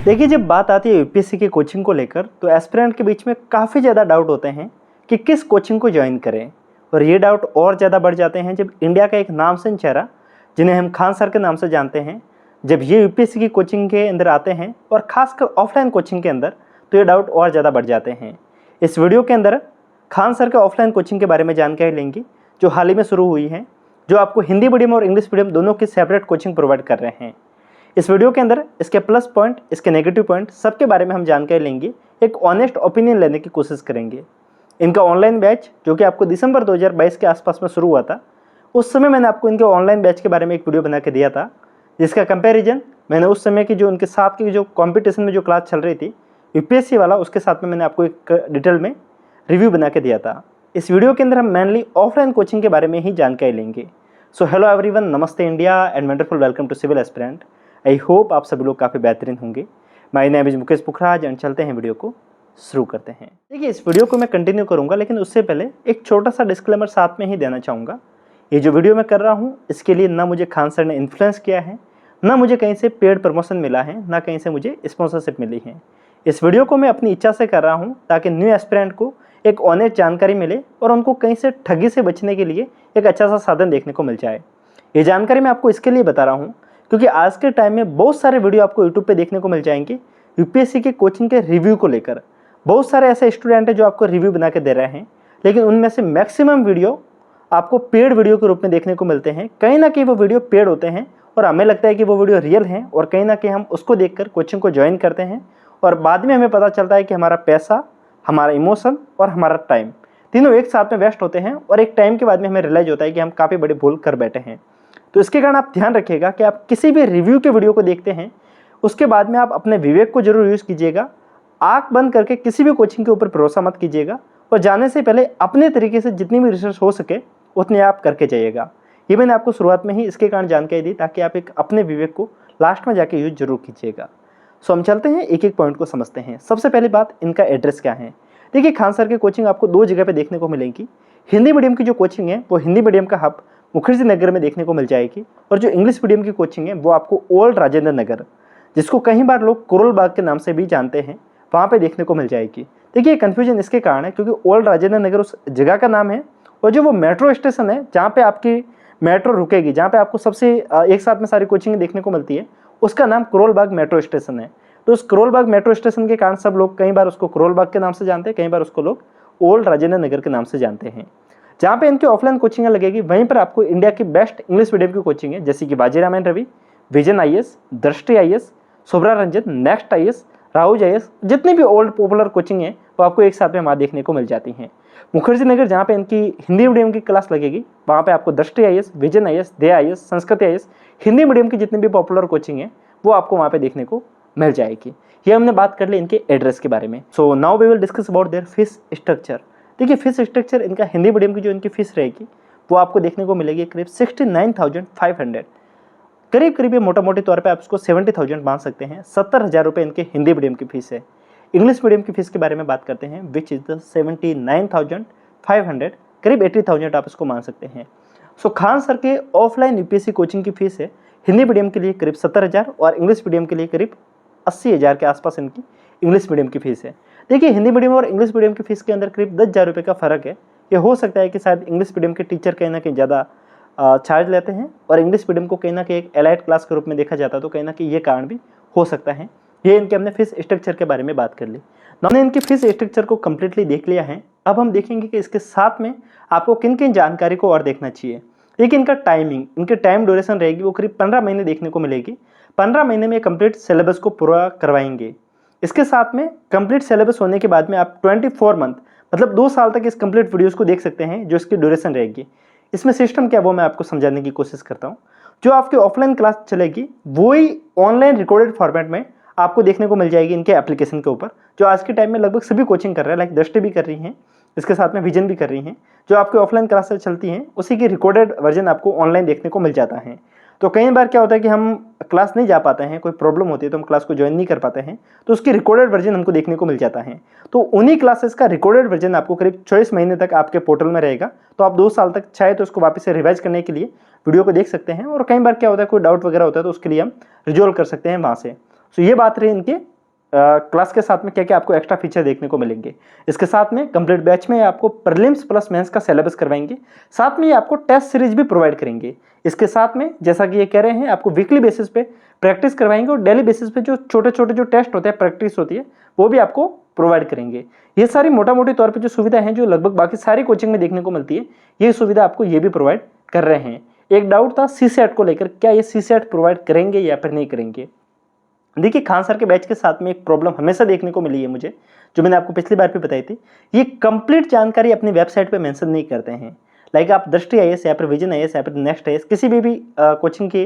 देखिए, जब बात आती है यूपीएससी की कोचिंग को लेकर तो एस्पिरेंट के बीच में काफ़ी ज़्यादा डाउट होते हैं कि किस कोचिंग को ज्वाइन करें। और ये डाउट और ज़्यादा बढ़ जाते हैं जब इंडिया का एक नामचीन चेहरा, जिन्हें हम खान सर के नाम से जानते हैं, जब ये यूपीएससी की कोचिंग के अंदर आते हैं और ख़ासकर ऑफलाइन कोचिंग के अंदर, तो ये डाउट और ज़्यादा बढ़ जाते हैं। इस वीडियो के अंदर खान सर के ऑफलाइन कोचिंग के बारे में जानकारी लेंगे जो हाल ही में शुरू हुई है, जो आपको हिंदी मीडियम और इंग्लिश मीडियम दोनों की सेपरेट कोचिंग प्रोवाइड कर रहे हैं। इस वीडियो के अंदर इसके प्लस पॉइंट, इसके नेगेटिव पॉइंट, सबके बारे में हम जानकारी लेंगे, एक ऑनेस्ट ओपिनियन लेने की कोशिश करेंगे। इनका ऑनलाइन बैच जो कि आपको दिसंबर 2022 के आसपास में शुरू हुआ था, उस समय मैंने आपको इनके ऑनलाइन बैच के बारे में एक वीडियो बना के दिया था, जिसका कंपैरिजन मैंने उस समय की जो उनके साथ की जो कॉम्पिटिशन में जो क्लास चल रही थी यूपीएससी वाला, उसके साथ में मैंने आपको एक डिटेल में रिव्यू बना के दिया था। इस वीडियो के अंदर हम मेनली ऑफलाइन कोचिंग के बारे में ही जानकारी लेंगे। सो हेलो एवरीवन, नमस्ते India and wonderful welcome to civil aspirant. I hope आप सभी लोग काफ़ी बेहतरीन होंगे। My name is Mukesh Pukhraj and चलते हैं वीडियो को शुरू करते हैं। देखिए, इस वीडियो को मैं कंटिन्यू करूंगा, लेकिन उससे पहले एक छोटा सा डिस्क्लेमर साथ में ही देना चाहूँगा। ये जो वीडियो मैं कर रहा हूँ, इसके लिए ना मुझे खान सर ने इन्फ्लुएंस किया है, ना मुझे कहीं से पेड प्रमोशन मिला है, ना कहीं से मुझे स्पॉन्सरशिप मिली है। इस वीडियो को मैं अपनी इच्छा से कर रहा हूँ ताकि न्यू एस्पिरेंट को एक ऑनेस्ट जानकारी मिले और उनको कहीं से ठगी से बचने के लिए एक अच्छा सा साधन देखने को मिल जाए। ये जानकारी मैं आपको इसके लिए बता रहा हूँ क्योंकि आज के टाइम में बहुत सारे वीडियो आपको यूट्यूब पे देखने को मिल जाएंगे यूपीएससी के कोचिंग के रिव्यू को लेकर। बहुत सारे ऐसे स्टूडेंट हैं जो आपको रिव्यू बना के दे रहे हैं, लेकिन उनमें से मैक्सिमम वीडियो आपको पेड वीडियो के रूप में देखने को मिलते हैं। कहीं ना कहीं वो वीडियो पेड होते हैं और हमें लगता है कि वो वीडियो रियल हैं, और कहीं ना कहीं हम उसको देखकर कोचिंग को ज्वाइन करते हैं और बाद में हमें पता चलता है कि हमारा पैसा, हमारा इमोशन और हमारा टाइम तीनों एक साथ में वेस्ट होते हैं, और एक टाइम के बाद में हमें रियलाइज होता है कि हम काफ़ी बड़ी भूल कर बैठे हैं। तो इसके कारण आप ध्यान रखिएगा कि आप किसी भी रिव्यू के वीडियो को देखते हैं, उसके बाद में आप अपने विवेक को जरूर यूज़ कीजिएगा। आंख बंद करके किसी भी कोचिंग के ऊपर भरोसा मत कीजिएगा, और जाने से पहले अपने तरीके से जितनी भी रिसर्च हो सके उतने आप करके जाइएगा। ये मैंने आपको शुरुआत में ही इसके कारण जानकारी दी ताकि आप एक अपने विवेक को लास्ट में जाके यूज जरूर कीजिएगा। सो हम चलते हैं, एक एक पॉइंट को समझते हैं। सबसे पहली बात, इनका एड्रेस क्या है। देखिए, खान सर की कोचिंग आपको दो जगह पे देखने को मिलेगी। हिंदी मीडियम की जो कोचिंग है वो हिंदी मीडियम का हब मुखर्जी नगर में देखने को मिल जाएगी, और जो इंग्लिश मीडियम की कोचिंग है वो आपको ओल्ड राजेंद्र नगर, जिसको कई बार लोग करोल बाग के नाम से भी जानते हैं, वहाँ पे देखने को मिल जाएगी। देखिए, कन्फ्यूजन इसके कारण है क्योंकि ओल्ड राजेंद्र नगर उस जगह का नाम है, और जो वो मेट्रो स्टेशन है जहाँ पे आपकी मेट्रो रुकेगी, जहाँ पे आपको सबसे एक साथ में सारी कोचिंग देखने को मिलती है, उसका नाम करोल बाग मेट्रो स्टेशन है। तो उस करोल बाग मेट्रो स्टेशन के कारण सब लोग कई बार उसको करोल बाग के नाम से जानते हैं, कई बार उसको लोग ओल्ड राजेंद्र नगर के नाम से जानते हैं। जहाँ पे इनकी ऑफलाइन कोचिंग लगेगी, वहीं पर आपको इंडिया की बेस्ट इंग्लिश मीडियम की कोचिंग है, जैसे कि बाजीरामन रवि, विजन आईएएस, दृष्टि IAS, Shubhra Ranjan, next IAS, Rahul IAS, जितनी भी ओल्ड पॉपुलर कोचिंग है वो आपको एक साथ में वहाँ देखने को मिल जाती हैं। मुखर्जी नगर जहाँ पे इनकी हिंदी मीडियम की क्लास लगेगी, वहाँ पे आपको Drishti IAS, vision IAS, Daya IAS, Sanskrit IAS, Hindi medium की जितनी भी पॉपुलर कोचिंग है वो आपको वहाँ पे देखने को मिल जाएगी। ये हमने बात कर ली इनके एड्रेस के बारे में। So now we will discuss about their fees structure. देखिए, फीस स्ट्रक्चर इनका हिंदी मीडियम की जो इनकी फीस रहेगी वो आपको देखने को मिलेगी करीब 69,500। करीब करीब ये मोटा मोटी तौर पे आप इसको 70,000 मान सकते हैं। 70,000 रुपये इनके हिंदी मीडियम की फीस है। इंग्लिश मीडियम की फीस के बारे में बात करते हैं, विच इज़ द 79,500, करीब 80,000 आप इसको मान सकते हैं। सो खान सर के ऑफलाइन यूपीएससी कोचिंग की फीस है हिंदी मीडियम के लिए करीब 70,000 और इंग्लिश मीडियम के लिए करीब 80,000 के आसपास इनकी इंग्लिश मीडियम की फीस है। देखिए, हिंदी मीडियम और इंग्लिश मीडियम की फीस के अंदर करीब 10,000 रुपये का फ़र्क है। ये हो सकता है कि शायद इंग्लिश मीडियम के टीचर कहीं ना कहीं ज़्यादा चार्ज लेते हैं और इंग्लिश मीडियम को कहीं ना कहीं एक एलाइड क्लास के रूप में देखा जाता है, तो कहीं ना कहीं ये कारण भी हो सकता है। ये इनके हमने फीस स्ट्रक्चर के बारे में बात कर ली। हमने इनकी फीस स्ट्रक्चर को कम्प्लीटली देख लिया है। अब हम देखेंगे कि इसके साथ में आपको किन किन जानकारी को और देखना चाहिए। देखिए, इनका टाइमिंग, इनकी टाइम ड्यूरेशन रहेगी वो करीब 15 महीने देखने को मिलेगी। 15 महीने में कंप्लीट सिलेबस को पूरा करवाएंगे। इसके साथ में कंप्लीट सिलेबस होने के बाद में आप 24 मंथ मतलब 2 साल तक इस कंप्लीट वीडियोस को देख सकते हैं, जो इसकी ड्यूरेशन रहेगी। इसमें सिस्टम क्या है वो मैं आपको समझाने की कोशिश करता हूँ। जो आपकी ऑफलाइन क्लास चलेगी वही ऑनलाइन रिकॉर्डेड फॉर्मेट में आपको देखने को मिल जाएगी इनके एप्लीकेशन के ऊपर, जो आज के टाइम में लगभग सभी कोचिंग कर रहे हैं। लाइक दृष्टि भी कर रही हैं, इसके साथ में विजन भी कर रही हैं। जो आपकी ऑफलाइन क्लासेस चलती हैं उसी की रिकॉर्डेड वर्जन आपको ऑनलाइन देखने को मिल जाता है। तो कई बार क्या होता है कि हम क्लास नहीं जा पाते हैं, कोई प्रॉब्लम होती है तो हम क्लास को ज्वाइन नहीं कर पाते हैं, तो उसकी रिकॉर्डेड वर्जन हमको देखने को मिल जाता है। तो उन्हीं क्लासेस का रिकॉर्डेड वर्जन आपको करीब 24 महीने तक आपके पोर्टल में रहेगा। तो आप 2 साल तक चाहे तो उसको वापस से रिवाइज करने के लिए वीडियो को देख सकते हैं, और कई बार क्या होता है कोई डाउट वगैरह होता है तो उसके लिए हम रिजोल्व कर सकते हैं वहाँ से। तो ये बात रही इनके क्लास के साथ में क्या क्या आपको एक्स्ट्रा फीचर देखने को मिलेंगे। इसके साथ में कंप्लीट बैच में आपको प्रीलिम्स प्लस मेंस का सिलेबस करवाएंगे, साथ में ये आपको टेस्ट सीरीज भी प्रोवाइड करेंगे। इसके साथ में जैसा कि ये कह रहे हैं आपको वीकली बेसिस पे प्रैक्टिस करवाएंगे और डेली बेसिस पे जो छोटे छोटे जो टेस्ट होते हैं, प्रैक्टिस होती है, वो भी आपको प्रोवाइड करेंगे। ये सारी मोटा मोटी तौर पर जो सुविधा है जो लगभग बाकी सारी कोचिंग में देखने को मिलती है, ये सुविधा आपको ये भी प्रोवाइड कर रहे हैं। एक डाउट था सीसेट को लेकर, क्या ये सीसेट प्रोवाइड करेंगे या फिर नहीं करेंगे। देखिए खान सर के बैच के साथ में एक प्रॉब्लम हमेशा देखने को मिली है मुझे, जो मैंने आपको पिछली बार भी बताई थी। ये कंप्लीट जानकारी अपनी वेबसाइट पे मेंशन नहीं करते हैं। लाइक आप दृष्टि आईएएस या फिर विजन आईएएस या फिर नेक्स्ट आईएएस किसी भी कोचिंग की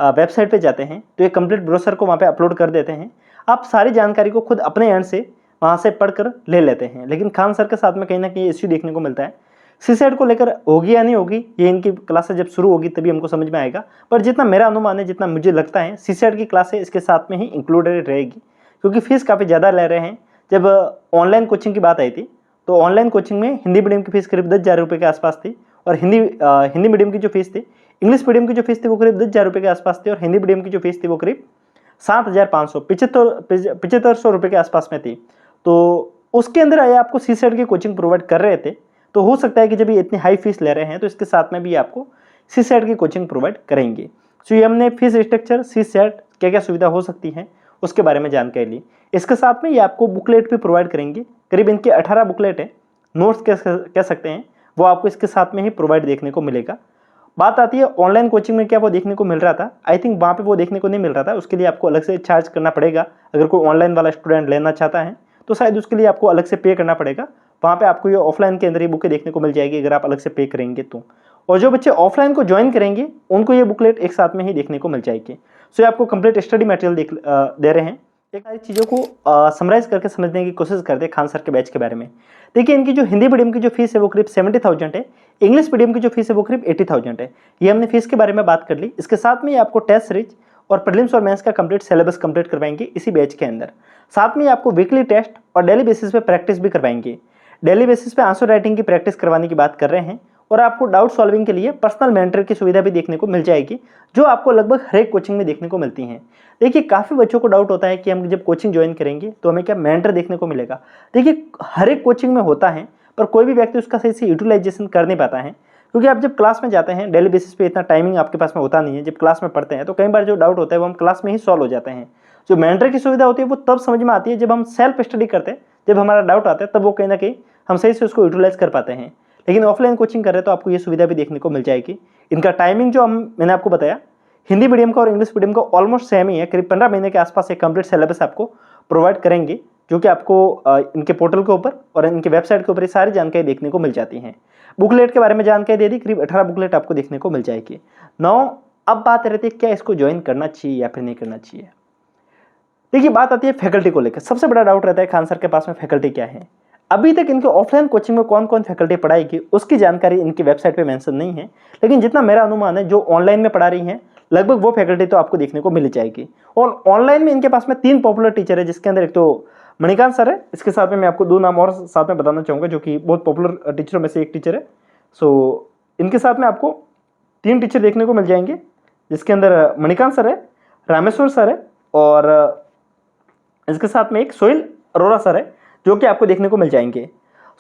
वेबसाइट पे जाते हैं तो ये कंप्लीट ब्रोशर को वहाँ पे अपलोड कर देते हैं। आप सारी जानकारी को खुद अपने एंड से वहाँ से पढ़कर ले लेते हैं। लेकिन खान सर के साथ में कहीं ना कहीं इश्यू देखने को मिलता है। सीसेट को लेकर होगी या नहीं होगी, ये इनकी क्लासेस जब शुरू होगी तभी हमको समझ में आएगा। पर जितना मेरा अनुमान है, जितना मुझे लगता है, सीसेट की क्लासेस इसके साथ में ही इंक्लूडेड रहेगी, क्योंकि फीस काफ़ी ज़्यादा ले रहे हैं। जब ऑनलाइन कोचिंग की बात आई थी तो ऑनलाइन कोचिंग में हिंदी मीडियम की फीस करीब 10,000 रुपये के आसपास थी, और हिंदी मीडियम की जो फीस थी, इंग्लिश मीडियम की जो फीस थी वो करीब 10,000 रुपये के आसपास थी, और हिंदी मीडियम की जो फीस थी वो करीब 7,575 रुपये के आसपास में थी। तो उसके अंदर आया आपको सीसेट की कोचिंग प्रोवाइड कर रहे थे, तो हो सकता है कि जब ये इतनी हाई फीस ले रहे हैं तो इसके साथ में भी आपको सीसेट की कोचिंग प्रोवाइड करेंगे। सो ये हमने फीस स्ट्रक्चर, सीसेट क्या क्या सुविधा हो सकती है उसके बारे में जानकारी ली। इसके साथ में ये आपको बुकलेट भी प्रोवाइड करेंगे, करीब इनके 18 बुकलेट है, नोट्स कह सकते हैं, वो आपको इसके साथ में ही प्रोवाइड देखने को मिलेगा। बात आती है ऑनलाइन कोचिंग में क्या वो देखने को मिल रहा था, आई थिंक वहाँ पे वो देखने को नहीं मिल रहा था। उसके लिए आपको अलग से चार्ज करना पड़ेगा। अगर कोई ऑनलाइन वाला स्टूडेंट लेना चाहता है तो शायद उसके लिए आपको अलग से पे करना पड़ेगा। वहाँ पे आपको ये ऑफलाइन के अंदर ये बुकें देखने को मिल जाएगी अगर आप अलग से पे करेंगे तो। और जो बच्चे ऑफलाइन को ज्वाइन करेंगे उनको ये बुकलेट एक साथ में ही देखने को मिल जाएगी। सो ये आपको कंप्लीट स्टडी मटेरियल दे रहे हैं। एक सारी चीज़ों को समराइज करके समझने की कोशिश करते हैं खान सर के बैच के बारे में। देखिए इनकी जो हिंदी मीडियम की जो फीस है वो करीब 70,000 है, इंग्लिश मीडियम की जो फीस है वो करीब 80,000 है। ये हमने फीस के बारे में बात कर ली। इसके साथ में ये आपको टेस्ट सीरीज और प्रीलिम्स और मेंस का कंप्लीट सिलेबस कंप्लीट करवाएंगे इसी बैच के अंदर। साथ में आपको वीकली टेस्ट और डेली बेसिस पे प्रैक्टिस भी करवाएंगे। डेली बेसिस पे आंसर राइटिंग की प्रैक्टिस करवाने की बात कर रहे हैं, और आपको डाउट सॉल्विंग के लिए पर्सनल मेंटर की सुविधा भी देखने को मिल जाएगी, जो आपको लगभग हर एक कोचिंग में देखने को मिलती हैं। देखिए काफ़ी बच्चों को डाउट होता है कि हम जब कोचिंग ज्वाइन करेंगे तो हमें क्या मेंटर देखने को मिलेगा। देखिए हर एक कोचिंग में होता है, पर कोई भी व्यक्ति उसका सही से यूटिलाइजेशन कर नहीं पाता है, क्योंकि आप जब क्लास में जाते हैं डेली बेसिस पे इतना टाइमिंग आपके पास में होता नहीं है। जब क्लास में पढ़ते हैं तो कई बार जो डाउट होता है वो हम क्लास में ही सॉल्व हो जाते हैं। जो मेंटर की सुविधा होती है वो तब समझ में आती है जब हम सेल्फ स्टडी करते हैं, जब हमारा डाउट आता है तब वो कहीं ना कहीं हम सही से उसको यूटिलाइज कर पाते हैं। लेकिन ऑफलाइन कोचिंग कर रहे हैं तो आपको ये सुविधा भी देखने को मिल जाएगी। इनका टाइमिंग जो मैंने आपको बताया, हिंदी मीडियम का और इंग्लिश मीडियम का ऑलमोस्ट सेम ही है। करीब 15 महीने के आसपास एक कंप्लीट सिलेबस आपको प्रोवाइड करेंगे, जो कि आपको इनके पोर्टल के ऊपर और इनके वेबसाइट के ऊपर ये सारी जानकारी देखने को मिल जाती हैं। बुकलेट के बारे में जानकारी दे दी, करीब 18 बुकलेट आपको देखने को मिल जाएगी। अब बात रहती है क्या इसको ज्वाइन करना चाहिए या फिर नहीं करना चाहिए। देखिए बात आती है फैकल्टी को लेकर। सबसे बड़ा डाउट रहता है खान सर के पास में फैकल्टी क्या है। अभी तक इनके ऑफलाइन कोचिंग में कौन कौन फैकल्टी पढ़ाएगी उसकी जानकारी इनकी वेबसाइट पे मेंशन नहीं है, लेकिन जितना मेरा अनुमान है जो ऑनलाइन में पढ़ा रही हैं लगभग वो फैकल्टी तो आपको देखने को मिल जाएगी। और ऑनलाइन में इनके पास में 3 पॉपुलर टीचर है, जिसके अंदर एक तो मणिकांत सर है, इसके साथ में मैं आपको 2 नाम और साथ में बताना चाहूँगा जो कि बहुत पॉपुलर टीचरों में से एक टीचर है। सो इनके साथ में आपको 3 टीचर देखने को मिल जाएंगे, जिसके अंदर मणिकांत सर है, रामेश्वर सर है, और इसके साथ में एक सोहेल अरोरा सर है, जो कि आपको देखने को मिल जाएंगे।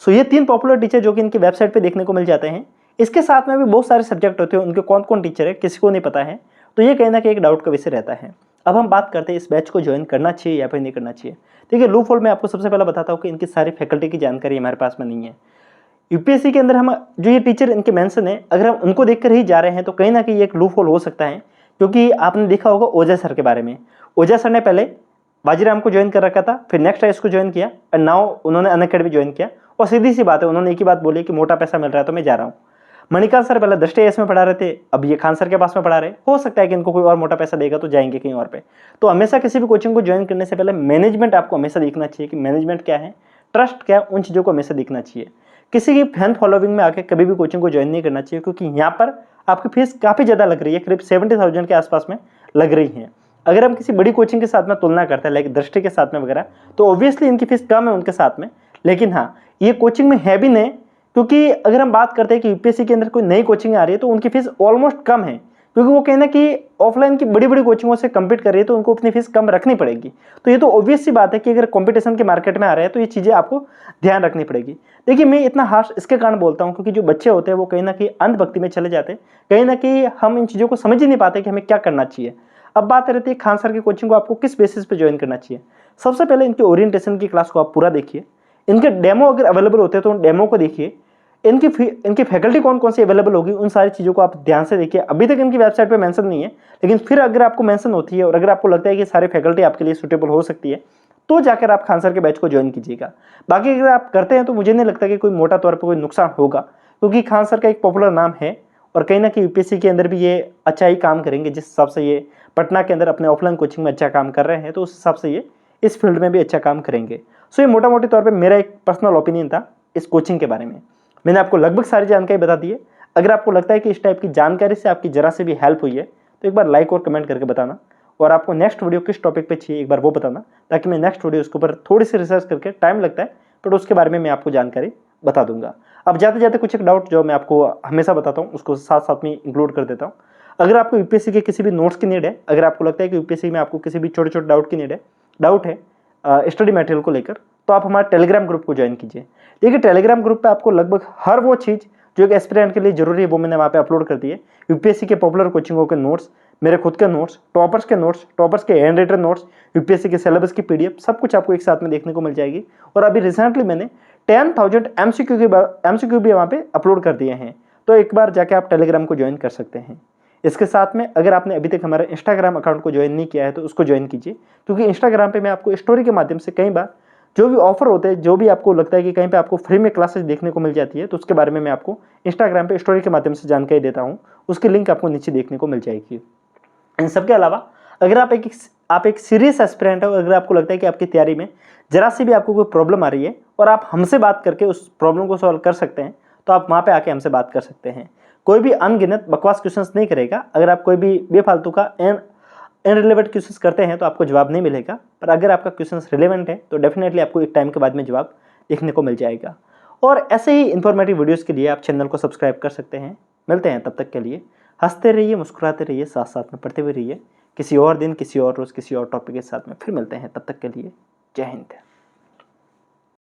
सो ये 3 पॉपुलर टीचर जो कि इनकी वेबसाइट पे देखने को मिल जाते हैं। इसके साथ में भी बहुत सारे सब्जेक्ट होते हैं, उनके कौन कौन टीचर है किसी को नहीं पता है, तो ये कहीं ना कहीं एक डाउट का विषय रहता है। अब हम बात करते हैं इस बैच को ज्वाइन करना चाहिए या फिर नहीं करना चाहिए। देखिए लूप होल में आपको सबसे पहले बताता हूँ कि इनकी सारी फैकल्टी की जानकारी हमारे पास में नहीं है। यूपीएससी के अंदर हम जो ये टीचर इनके मेंशन है, अगर हम उनको देखकर ही जा रहे हैं तो कहीं ना कहीं एक लूप होल हो सकता है, क्योंकि आपने देखा होगा ओझा सर के बारे में। ओझा सर ने पहले बाजीराम को ज्वाइन कर रखा था, फिर नेक्स्ट आईएएस को ज्वाइन किया, और नाउ उन्होंने अनअकैडमी ज्वाइन किया। और सीधी सी बात है, उन्होंने एक ही बात बोली कि मोटा पैसा मिल रहा है तो मैं जा रहा हूँ। मणिकांत सर पहले दृष्टि आईएएस में पढ़ा रहे थे, अब ये खान सर के पास में पढ़ा रहे। हो सकता है कि इनको कोई और मोटा पैसा देगा तो जाएंगे कहीं और पे। तो हमेशा किसी भी कोचिंग को ज्वाइन करने से पहले मैनेजमेंट आपको हमेशा देखना चाहिए कि मैनेजमेंट क्या है, ट्रस्ट क्या है, उन चीज़ों को हमेशा देखना चाहिए। किसी की फैन फॉलोइंग में आके कभी भी कोचिंग को ज्वाइन नहीं करना चाहिए, क्योंकि यहाँ पर आपकी फीस काफ़ी ज़्यादा लग रही है, करीब 70,000 के आसपास में लग रही है। अगर हम किसी बड़ी कोचिंग के साथ में तुलना करते हैं लाइक दृष्टि के साथ में वगैरह, तो ऑब्वियसली इनकी फीस कम है उनके साथ में। लेकिन हाँ, ये कोचिंग में है भी नहीं, क्योंकि अगर हम बात करते हैं कि यूपीएससी के अंदर कोई नई कोचिंग आ रही है तो उनकी फीस ऑलमोस्ट कम है, क्योंकि वो कहीं ना कि ऑफलाइन की बड़ी बड़ी कोचिंगों से कम्पीट कर रही है, तो उनको अपनी फीस कम रखनी पड़ेगी। तो ये तो ऑब्वियस सी बात है कि अगर कंपटीशन के मार्केट में आ रहे हैं तो ये चीज़ें आपको ध्यान रखनी पड़ेगी। देखिए, मैं इतना हार्श इसके कारण बोलता हूँ क्योंकि जो बच्चे होते हैं वो कहीं ना कहीं अंधभक्ति में चले जाते हैं, कहीं ना कहीं हम इन चीज़ों को समझ ही नहीं पाते कि हमें क्या करना चाहिए। अब बात रहती है खान सर की कोचिंग को आपको किस बेसिस पे ज्वाइन करना चाहिए। सबसे पहले इनके ओरिएंटेशन की क्लास को आप पूरा देखिए, इनके डेमो अगर अवेलेबल होते हैं तो उन डेमो को देखिए, इनकी फैकल्टी कौन कौन सी अवेलेबल होगी, उन सारी चीज़ों को आप ध्यान से देखिए। अभी तक इनकी वेबसाइट पे मेंशन नहीं है, लेकिन फिर अगर आपको मेंशन होती है और अगर आपको लगता है कि सारी फैकल्टी आपके लिए सूटेबल हो सकती है तो जाकर आप खान सर के बैच को ज्वाइन कीजिएगा। बाकी अगर आप करते हैं तो मुझे नहीं लगता कि कोई मोटा तौर पर कोई नुकसान होगा, क्योंकि खान सर का एक पॉपुलर नाम है और कहीं ना कहीं यूपीएससी के अंदर भी ये अच्छा ही काम करेंगे। जिस हिसाब से ये पटना के अंदर अपने ऑफलाइन कोचिंग में अच्छा काम कर रहे हैं तो उस हिसाब से ये इस फील्ड में भी अच्छा काम करेंगे। सो ये मोटा मोटी तौर पर मेरा एक पर्सनल ओपिनियन था इस कोचिंग के बारे में। मैंने आपको लगभग सारी जानकारी बता दी है। अगर आपको लगता है कि इस टाइप की जानकारी से आपकी जरा से भी हेल्प हुई है तो एक बार लाइक और कमेंट करके बताना, और आपको नेक्स्ट वीडियो किस टॉपिक पे चाहिए एक बार वो बताना, ताकि मैं नेक्स्ट वीडियो उसके ऊपर थोड़ी सी रिसर्च करके, टाइम लगता है बट उसके बारे में मैं आपको जानकारी बता दूंगा। अब जाते जाते कुछ एक डाउट जो मैं आपको हमेशा बताता हूँ उसको साथ साथ में इंक्लूड कर देता हूँ। अगर आपको यूपीएससी के किसी भी नोट्स की नीड है, अगर आपको लगता है कि यूपीएससी में आपको किसी भी छोटे छोटे डाउट है स्टडी मटेरियल को लेकर, तो आप हमारे टेलीग्राम ग्रुप को ज्वाइन कीजिए। देखिए, टेलीग्राम ग्रुप पे आपको लगभग हर वो चीज़ जो एक एस्पिरेंट के लिए जरूरी है वो मैंने वहाँ पे अपलोड कर दी है। यूपीएससी के पॉपुलर कोचिंगों के नोट्स, मेरे खुद के नोट्स, टॉपर्स के हैंड रिटन नोट्स, यूपीएससी के सिलेबस की पीडीएफ, सब कुछ आपको एक साथ में देखने को मिल जाएगी। और अभी रिसेंटली मैंने 10,000 एमसीक्यू भी वहाँ पे अपलोड कर दिए हैं, तो एक बार जाके आप टेलीग्राम को ज्वाइन कर सकते हैं। इसके साथ में अगर आपने अभी तक हमारे इंस्टाग्राम अकाउंट को ज्वाइन नहीं किया है तो उसको ज्वाइन कीजिए, क्योंकि इंस्टाग्राम पे मैं आपको स्टोरी के माध्यम से कई बार जो भी ऑफर होते हैं, जो भी आपको लगता है कि कहीं पे आपको फ्री में क्लासेस देखने को मिल जाती है, तो उसके बारे में मैं आपको इंस्टाग्राम पे स्टोरी के माध्यम से जानकारी देता हूँ। उसकी लिंक आपको नीचे देखने को मिल जाएगी। इन सबके अलावा अगर आप एक सीरियस एस्पिरेंट हो, अगर आपको लगता है कि आपकी तैयारी में जरा सी भी आपको कोई प्रॉब्लम आ रही है और आप हमसे बात करके उस प्रॉब्लम को सॉल्व कर सकते हैं, तो आप वहाँ पे आके हमसे बात कर सकते हैं। कोई भी अनगिनत बकवास क्वेश्चंस नहीं करेगा। अगर आप कोई भी बेफालतू का इनरिलेवेंट क्वेश्चंस करते हैं तो आपको जवाब नहीं मिलेगा, पर अगर आपका क्वेश्चंस रिलेवेंट है तो डेफिनेटली आपको एक टाइम के बाद में जवाब देखने को मिल जाएगा। और ऐसे ही इंफॉर्मेटिव वीडियोस के लिए आप चैनल को सब्सक्राइब कर सकते हैं। मिलते हैं तब तक के लिए, हंसते रहिए, मुस्कुराते रहिए, साथ साथ में पढ़ते हुए रहिए। किसी और दिन, किसी और रोज़, किसी और टॉपिक के साथ में फिर मिलते हैं। तब तक के लिए जय हिंद।